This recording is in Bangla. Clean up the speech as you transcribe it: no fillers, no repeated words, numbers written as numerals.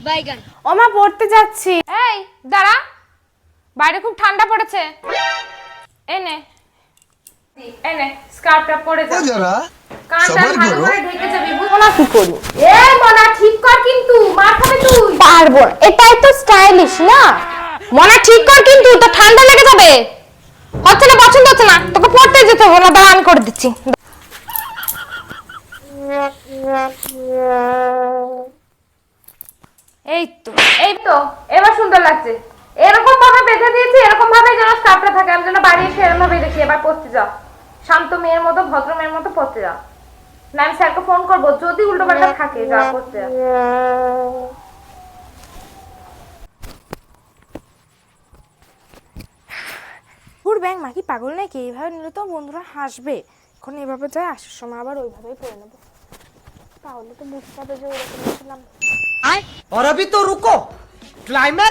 বাইগান। ওমা পড়তে যাচ্ছি। এই দাঁড়া, বাইরে খুব ঠান্ডা পড়েছে। এনে এনে স্কার্ফটা পরে যা। जरा কানটা सबर ভালো करो। করে ঢেকে যাবি। ওনা কি করি? এ মনা ঠিক কর, কিন্তু মার খাবি তুই। পারবো না। এটাই তো স্টাইলিশ না? মনা ঠিক কর, কিন্তু তো ঠান্ডা লেগে যাবে। হচ্ছে না, পছন্দ হচ্ছে না, তোকে পড়তে যেতে হবে না। দাঁড়া, আমি করে দিচ্ছি। এই তো এবার সুন্দর লাগছে। এরকম ভাবে বেঁধে দিয়েছি, এরকম ভাবে যেন স্কার্ফটা থাকে। আমি যেন বাড়ি এসে এরকম ভাবে দেখি। এবার পড়তে যাও, শান্ত মেয়ের মতো, ভদ্র মেয়ের মতো পড়তে যাও। না আমি স্যারকে ফোন করবো যদি উল্টো পাল্টা থাকে। যা পড়তে যাও। পুর ব্যাং মা কি পাগল নাকি? এইভাবে নিলে তো বন্ধুরা হাসবে। এখন এভাবে যায়, আসার সময় আবার ওইভাবেই পড়ে নেবো। তাহলে তো বুঝতে হবে যে ওরকম ছিলাম। और अभी तो रुको, क्लाइमैक्स